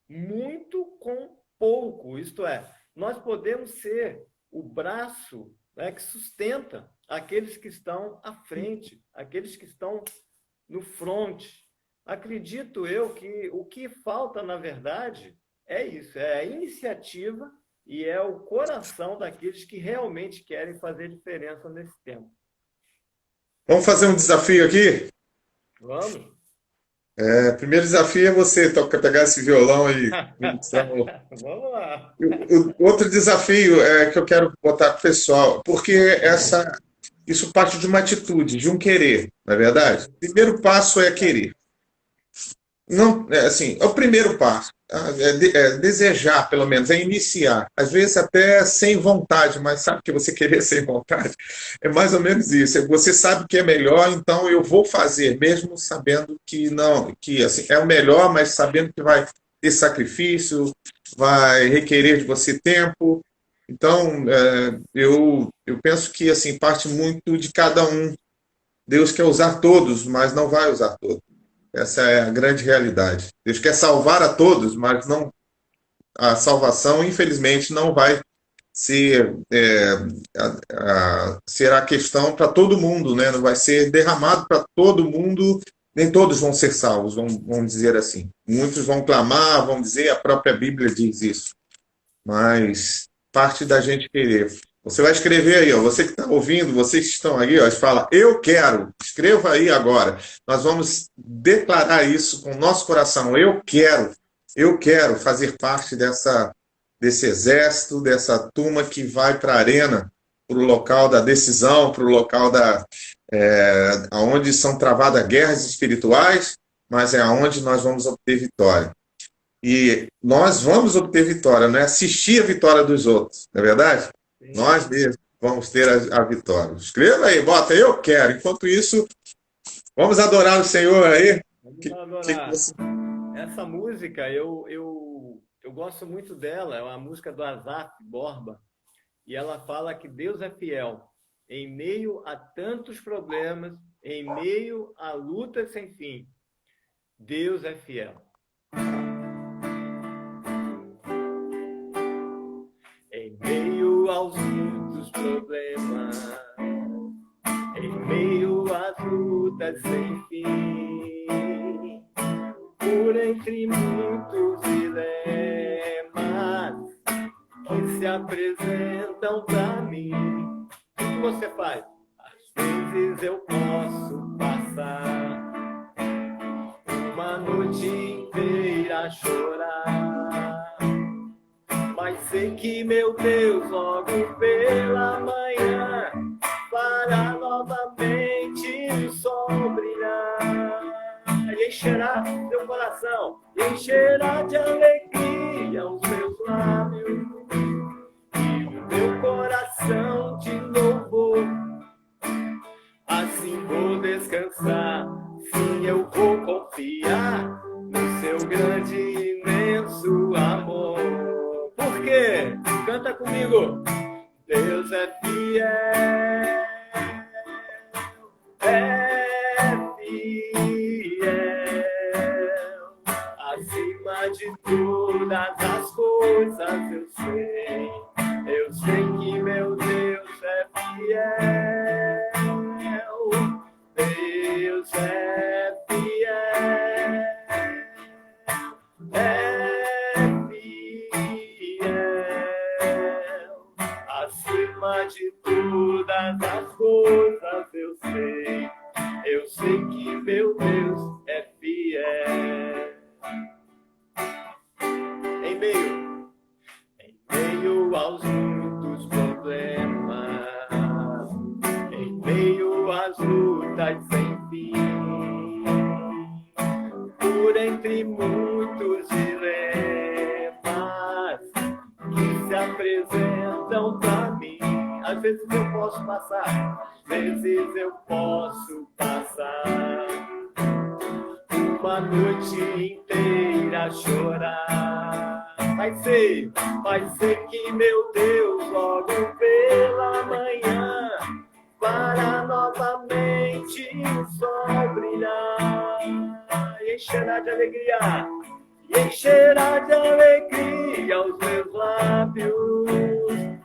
muito com pouco. Isto é, nós podemos ser o braço, né, que sustenta aqueles que estão à frente, aqueles que estão no fronte. Acredito eu que o que falta, na verdade, é isso, é a iniciativa e é o coração daqueles que realmente querem fazer diferença nesse tempo. Vamos fazer um desafio aqui? Vamos? Primeiro desafio é você pegar esse violão e... Vamos lá. O outro desafio é que eu quero botar para o pessoal, porque isso parte de uma atitude, de um querer, não é verdade? O primeiro passo é querer. Não, assim, é o primeiro passo. É desejar, pelo menos, é iniciar. Às vezes até sem vontade, mas sabe que você querer sem vontade? É mais ou menos isso. Você sabe que é melhor, então eu vou fazer, mesmo sabendo que não, que assim, é o melhor, mas sabendo que vai ter sacrifício, vai requerer de você tempo. Então, eu penso que assim parte muito de cada um. Deus quer usar todos, mas não vai usar todos. Essa é a grande realidade. Deus quer salvar a todos, mas não, a salvação, infelizmente, não vai ser, ser a questão para todo mundo, né? Não vai ser derramado para todo mundo, nem todos vão ser salvos, vamos dizer assim. Muitos vão clamar, vão dizer, a própria Bíblia diz isso. Mas parte da gente querer. Você vai escrever aí, ó, você que está ouvindo, vocês que estão aí, ó, fala, eu quero, escreva aí agora. Nós vamos declarar isso com o nosso coração. Eu quero fazer parte desse exército, dessa turma que vai para a arena, para o local da decisão, para o local onde são travadas guerras espirituais, mas é onde nós vamos obter vitória. E nós vamos obter vitória, não é assistir a vitória dos outros, não é verdade? Sim. Nós mesmos vamos ter a vitória. Escreva aí, bota, eu quero. Enquanto isso, vamos adorar o Senhor aí. Vamos adorar. Essa música, eu gosto muito dela, é uma música do Asaf Borba, e ela fala que Deus é fiel em meio a tantos problemas, em meio a lutas sem fim. Deus é fiel. Em meio aos muitos problemas, em meio às lutas sem fim, por entre muitos dilemas que se apresentam para mim, o que você faz? Às vezes eu posso passar uma noite inteira a chorar, mas sei que meu Deus logo pela manhã fará novamente o sol brilhar e encherá seu coração, encherá de alegria os meus lábios e o meu coração de louvor. Assim vou descansar, sim, eu vou confiar no seu grande e imenso amor. Por quê? Canta comigo. Deus é fiel coisas eu sei. Eu sei que meu Deus é fiel. Deus é fiel. É fiel. Acima de todas as coisas eu sei. Eu sei que meu Deus é fiel. Em meio aos muitos problemas, em meio às lutas sem fim, por entre muitos dilemas que se apresentam para mim. Às vezes eu posso passar, às vezes eu posso passar uma noite inteira a chorar. Vai ser que meu Deus logo pela manhã para novamente o sol brilhar e encherá de alegria, os meus lábios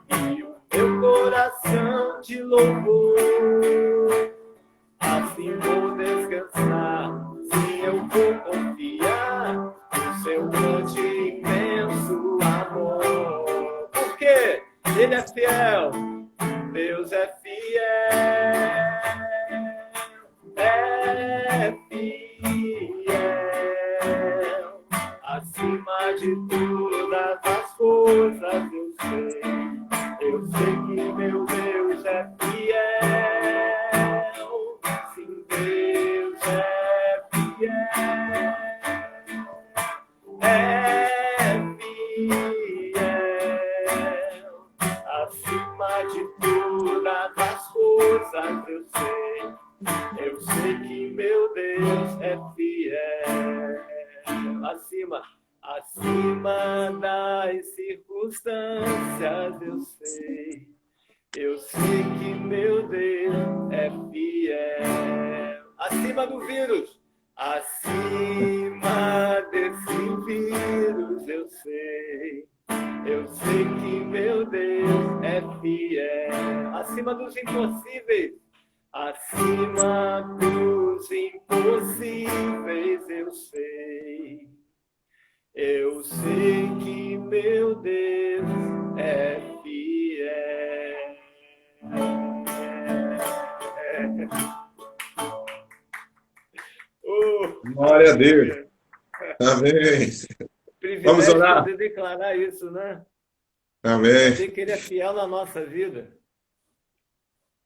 e o meu coração de louvor. Assim vou descansar, sim, eu vou confiar no seu grande e imenso amor. Porque Ele é fiel, Deus é fiel, é fiel. Acima de todas as coisas eu sei que meu Deus é fiel. Sim, Deus é fiel, é fiel. Acima de todas as coisas eu sei que meu Deus é fiel. Acima das circunstâncias eu sei que meu Deus é fiel. Acima do vírus, acima desse vírus eu sei que meu Deus é fiel. Acima dos impossíveis, acima dos impossíveis eu sei que meu Deus é fiel. Glória a Deus. Amém. Vamos orar. Poder declarar isso, né? Amém. Saber que Ele é fiel na nossa vida.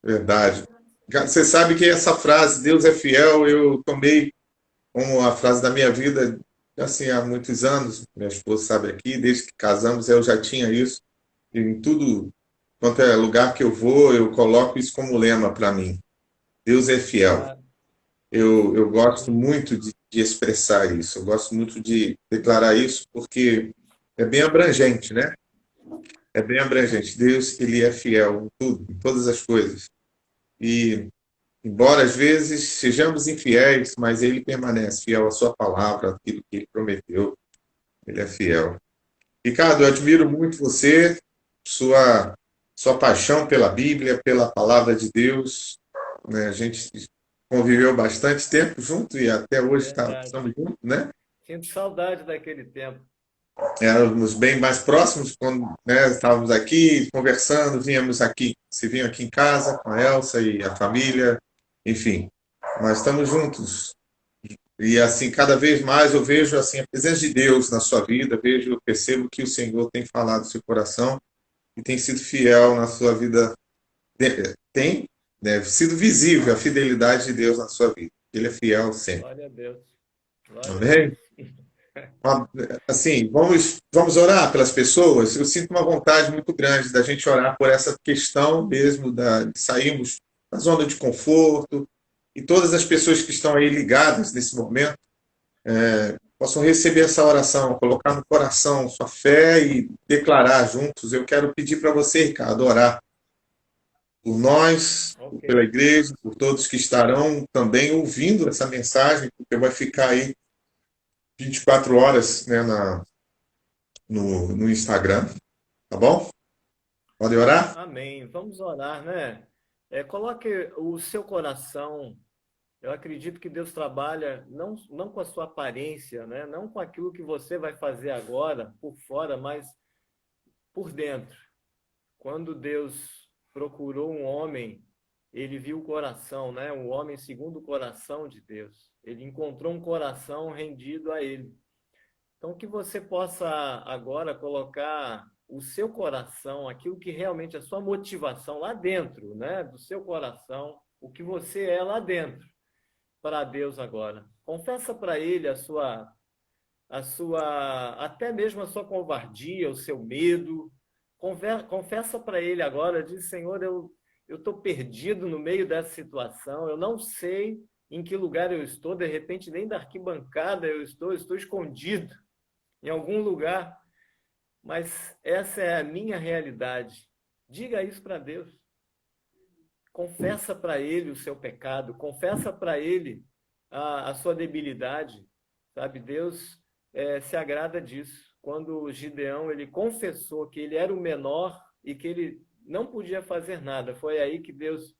Verdade. Você sabe que essa frase, Deus é fiel, eu tomei como a frase da minha vida, assim, há muitos anos. Minha esposa sabe aqui, desde que casamos, eu já tinha isso. E em tudo quanto é lugar que eu vou, eu coloco isso como lema para mim. Deus é fiel. Eu gosto muito de expressar isso, eu gosto muito de declarar isso, porque é bem abrangente, né? É bem abrangente. Deus, Ele é fiel em tudo, em todas as coisas. E, embora às vezes sejamos infiéis, mas Ele permanece fiel à sua palavra, aquilo que Ele prometeu. Ele é fiel. Ricardo, eu admiro muito você, sua paixão pela Bíblia, pela palavra de Deus, né? A gente conviveu bastante tempo junto e até hoje estamos juntos, né? Sinto saudade daquele tempo. Éramos bem mais próximos quando, né, estávamos aqui conversando, se vinham aqui em casa com a Elsa e a família, enfim. Mas estamos juntos. E assim, cada vez mais eu vejo assim a presença de Deus na sua vida, percebo que o Senhor tem falado no seu coração e tem sido fiel na sua vida. Tem, né, sido visível a fidelidade de Deus na sua vida. Ele é fiel sempre. Glória a Deus. Amém? Assim, vamos orar pelas pessoas. Eu sinto uma vontade muito grande da gente orar por essa questão mesmo de sairmos da zona de conforto e todas as pessoas que estão aí ligadas nesse momento possam receber essa oração, colocar no coração sua fé e declarar juntos. Eu quero pedir para você, Ricardo, orar por nós, pela igreja, por todos que estarão também ouvindo essa mensagem, porque vai ficar aí 24 horas, né, no Instagram, tá bom? Pode orar? Amém. Vamos orar, né? Coloque o seu coração. Eu acredito que Deus trabalha não com a sua aparência, né? Não com aquilo que você vai fazer agora, por fora, mas por dentro. Quando Deus procurou um homem, ele viu o coração, né? Um homem segundo o coração de Deus. Ele encontrou um coração rendido a ele. Então, que você possa agora colocar o seu coração, aquilo que realmente é a sua motivação lá dentro, né? Do seu coração, o que você é lá dentro, para Deus agora. Confessa para Ele até mesmo a sua covardia, o seu medo. Confessa para Ele agora, diz, Senhor, eu estou perdido no meio dessa situação, eu não sei em que lugar eu estou, de repente nem da arquibancada eu estou escondido em algum lugar, mas essa é a minha realidade. Diga isso para Deus. Confessa para Ele o seu pecado, confessa para Ele a sua debilidade, sabe? Deus se agrada disso. Quando Gideão ele confessou que ele era o menor e que ele não podia fazer nada, foi aí que Deus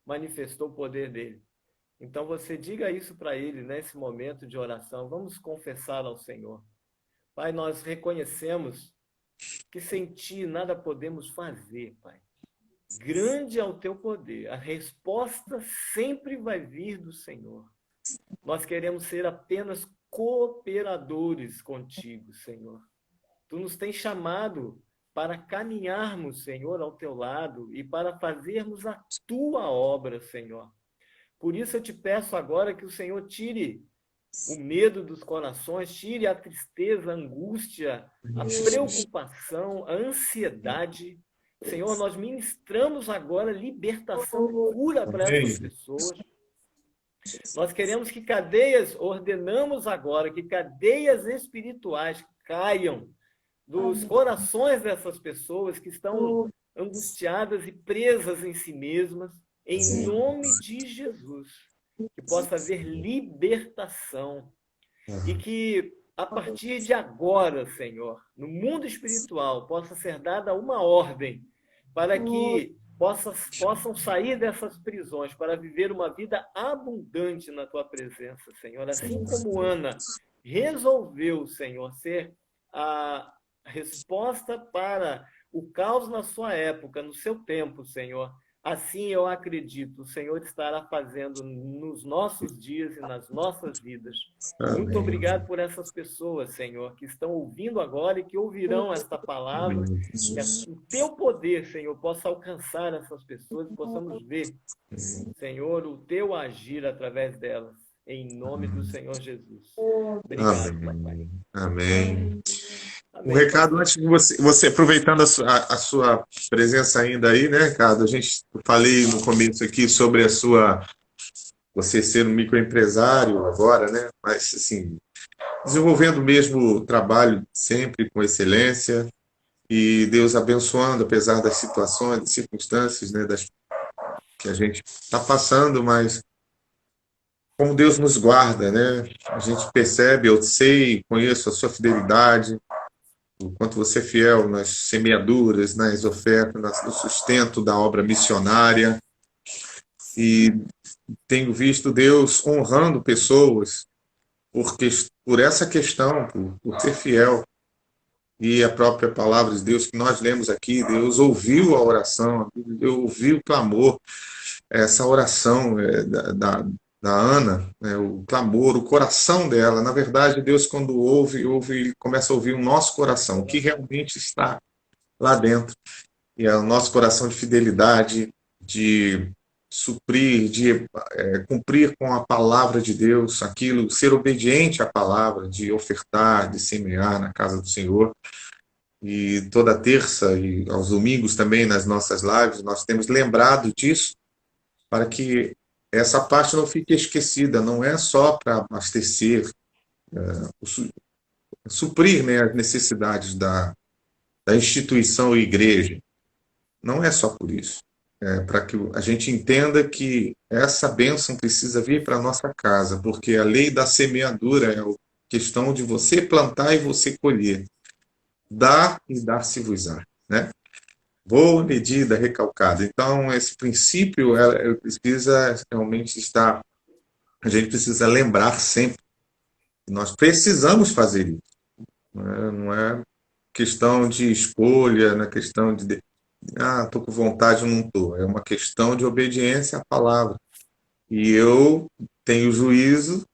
manifestou o poder dele. Então você diga isso para Ele nesse momento de oração. Vamos confessar ao Senhor. Pai, nós reconhecemos que sem Ti nada podemos fazer, Pai. Grande é o Teu poder. A resposta sempre vai vir do Senhor. Nós queremos ser apenas cooperadores contigo, Senhor. Tu nos tens chamado para caminharmos, Senhor, ao Teu lado e para fazermos a Tua obra, Senhor. Por isso eu te peço agora que o Senhor tire o medo dos corações, tire a tristeza, a angústia, a preocupação, a ansiedade. Senhor, nós ministramos agora libertação e cura para essas pessoas. Nós queremos que ordenamos agora que cadeias espirituais caiam dos corações dessas pessoas que estão angustiadas e presas em si mesmas, em nome de Jesus. Que possa haver libertação e que, a partir de agora, Senhor, no mundo espiritual, possa ser dada uma ordem para que possam sair dessas prisões para viver uma vida abundante na Tua presença, Senhor. Assim como Ana resolveu, Senhor, ser a resposta para o caos na sua época, no seu tempo, Senhor. Assim eu acredito, o Senhor estará fazendo nos nossos dias e nas nossas vidas. Amém. Muito obrigado por essas pessoas, Senhor, que estão ouvindo agora e que ouvirão esta palavra. Que o Teu poder, Senhor, possa alcançar essas pessoas e possamos ver, Senhor, o Teu agir através delas. Em nome do Senhor Jesus. Obrigado, Amém. Amém. Amém. Um recado antes de você aproveitando a sua presença ainda aí, né, Ricardo? Eu falei no começo aqui sobre você ser um microempresário agora, né? Mas assim, desenvolvendo o mesmo trabalho sempre com excelência e Deus abençoando, apesar das situações, das circunstâncias, né, que a gente está passando, mas como Deus nos guarda, né? A gente percebe, eu sei, conheço a sua fidelidade, o quanto você é fiel nas semeaduras, nas ofertas, no sustento da obra missionária. E tenho visto Deus honrando pessoas por essa questão, por ser fiel. E a própria palavra de Deus que nós lemos aqui, Deus ouviu a oração, Deus ouviu o clamor, essa oração da Ana, né, o clamor, o coração dela. Na verdade, Deus, quando ouve, ele começa a ouvir o nosso coração, o que realmente está lá dentro. E é o nosso coração de fidelidade, de suprir, de cumprir com a palavra de Deus, aquilo, ser obediente à palavra, de ofertar, de semear na casa do Senhor. E toda terça e aos domingos também nas nossas lives, nós temos lembrado disso, para que essa parte não fique esquecida, não é só para abastecer, suprir, né, as necessidades da instituição e igreja. Não é só por isso. É para que a gente entenda que essa bênção precisa vir para a nossa casa, porque a lei da semeadura é a questão de você plantar e você colher. dá e dar-se-vos-á, né? Boa medida, recalcada. Então, esse princípio precisa realmente estar, a gente precisa lembrar sempre que nós precisamos fazer isso. Não é questão de escolha, não é questão de estou com vontade ou não estou. É uma questão de obediência à palavra. E eu tenho juízo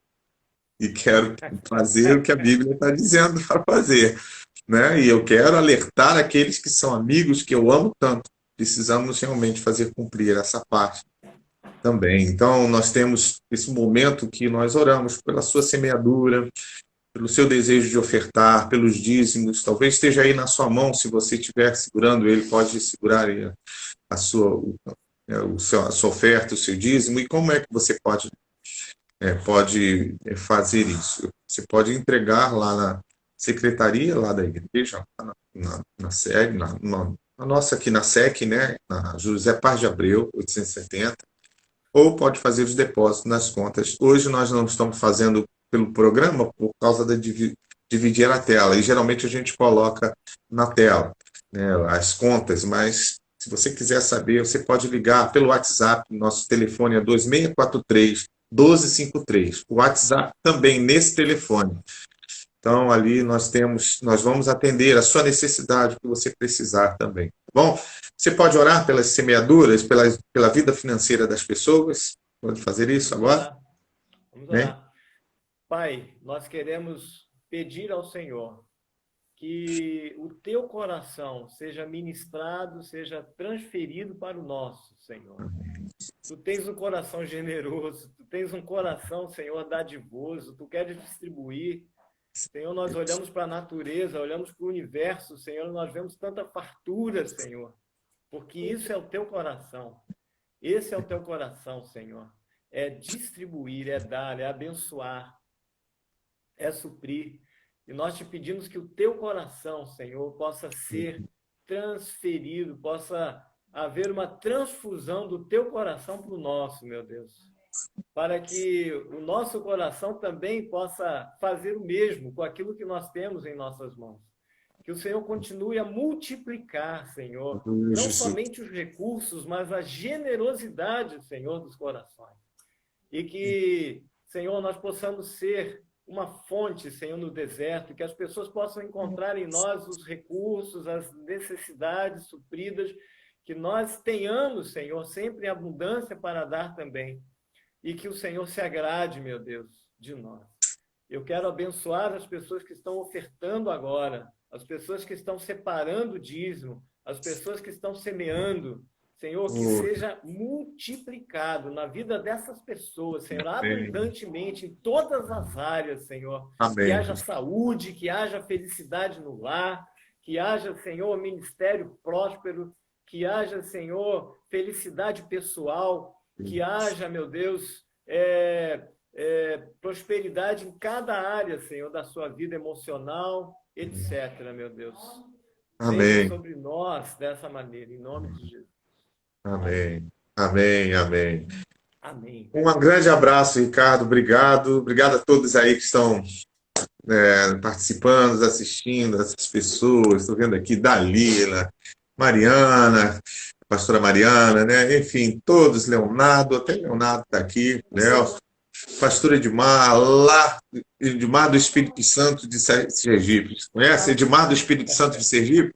e quero fazer o que a Bíblia está dizendo para fazer, né? E eu quero alertar aqueles que são amigos que eu amo tanto. Precisamos realmente fazer cumprir essa parte também. Então, nós temos esse momento que nós oramos pela sua semeadura, pelo seu desejo de ofertar, pelos dízimos. Talvez esteja aí na sua mão, se você estiver segurando ele, pode segurar aí a sua, a sua oferta, o seu dízimo. E como é que você pode fazer isso? Você pode entregar lá na secretaria lá da igreja, na SEG, na nossa aqui na SEC, né? Na José Paz de Abreu, 870, ou pode fazer os depósitos nas contas. Hoje nós não estamos fazendo pelo programa por causa da dividir a tela, e geralmente a gente coloca na tela, né, as contas, mas se você quiser saber, você pode ligar pelo WhatsApp, nosso telefone é 2643-1253. O WhatsApp também nesse telefone. Então, ali nós vamos atender a sua necessidade, o que você precisar também. Tá bom? Você pode orar pelas semeaduras, pela vida financeira das pessoas? Pode fazer isso agora? Vamos orar. Pai, nós queremos pedir ao Senhor que o teu coração seja ministrado, seja transferido para o nosso, Senhor. Tu tens um coração generoso, tu tens um coração, Senhor, dadivoso, tu queres distribuir. Senhor, nós olhamos para a natureza, olhamos para o universo, Senhor, nós vemos tanta fartura, Senhor, porque isso é o teu coração. Esse é o teu coração, Senhor. É distribuir, é dar, é abençoar, é suprir. E nós te pedimos que o teu coração, Senhor, possa ser transferido, possa haver uma transfusão do teu coração para o nosso, meu Deus. Para que o nosso coração também possa fazer o mesmo com aquilo que nós temos em nossas mãos. Que o Senhor continue a multiplicar, Senhor, não somente os recursos, mas a generosidade, Senhor, dos corações. E que, Senhor, nós possamos ser uma fonte, Senhor, no deserto, que as pessoas possam encontrar em nós os recursos, as necessidades supridas, que nós tenhamos, Senhor, sempre abundância para dar também. E que o Senhor se agrade, meu Deus, de nós. Eu quero abençoar as pessoas que estão ofertando agora, as pessoas que estão separando o dízimo, as pessoas que estão semeando. Senhor, que seja multiplicado na vida dessas pessoas, Senhor, abundantemente, em todas as áreas, Senhor. Amém. Que haja saúde, que haja felicidade no lar, que haja, Senhor, ministério próspero, que haja, Senhor, felicidade pessoal, que haja, meu Deus, prosperidade em cada área, Senhor, da sua vida emocional, etc., meu Deus. Amém. Seja sobre nós dessa maneira, em nome de Jesus. Amém. Amém, amém. Amém. Um grande abraço, Ricardo. Obrigado. Obrigado a todos aí que estão participando, assistindo, essas pessoas. Estou vendo aqui Dalila, Mariana, pastora Mariana, né? Enfim, todos, Leonardo, até Leonardo está aqui, Nelson, pastor Edmar, lá, Edmar do Espírito Santo de Sergipe. Conhece Edmar do Espírito Santo de Sergipe?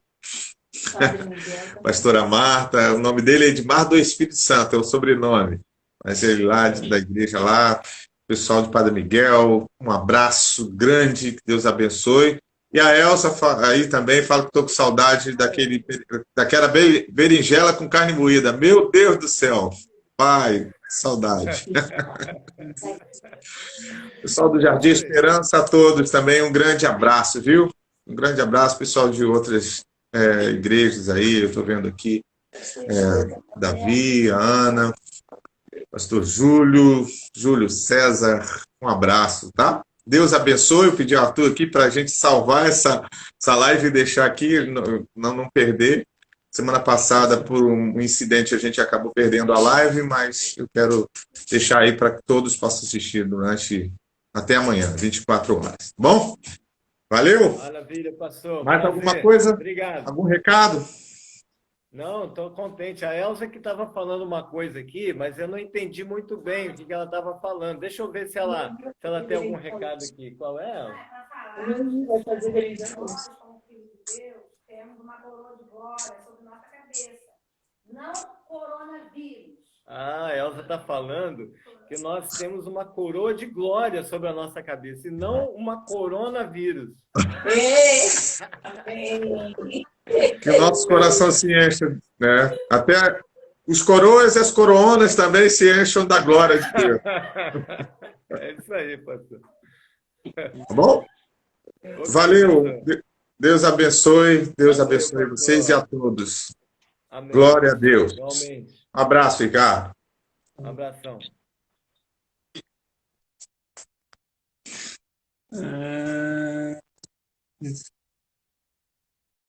Pastora Marta, o nome dele é Edmar do Espírito Santo, é o sobrenome. Mas ele lá da igreja lá, pessoal de Padre Miguel, um abraço grande, que Deus abençoe. E a Elsa aí também fala que estou com saudade daquela berinjela com carne moída. Meu Deus do céu, pai, saudade. Pessoal do Jardim Esperança, a todos também um grande abraço, viu? Um grande abraço, pessoal de outras igrejas aí, eu estou vendo aqui, Davi, a Ana, pastor Júlio César, um abraço, tá? Deus abençoe. Eu pedi ao Arthur aqui para a gente salvar essa live e deixar aqui, não perder. Semana passada, por um incidente, a gente acabou perdendo a live, mas eu quero deixar aí para que todos possam assistir até amanhã, 24 horas. Bom? Valeu? Maravilha, pastor. Mais Prazer. alguma coisa? Obrigado. Algum recado? Não, estou contente. A Elza que estava falando uma coisa aqui, mas eu não entendi muito bem o que ela estava falando. Deixa eu ver se ela tem algum recado aqui. Qual é, Elza? Vai fazer nós, como filhos de Deus, temos uma coroa de glória sobre nossa cabeça. Não coronavírus. Ah, a Elza está falando que nós temos uma coroa de glória sobre a nossa cabeça e não uma coronavírus. Que o nosso coração se encha, né? Até os coroas e as coronas também se encham da glória de Deus. É isso aí, pastor. Tá bom? Ok, Valeu. pastor. Deus abençoe. Deus Valeu, abençoe pastor. vocês e a todos. Amém. Glória a Deus. Igualmente. Um abraço, Ricardo. Um abração.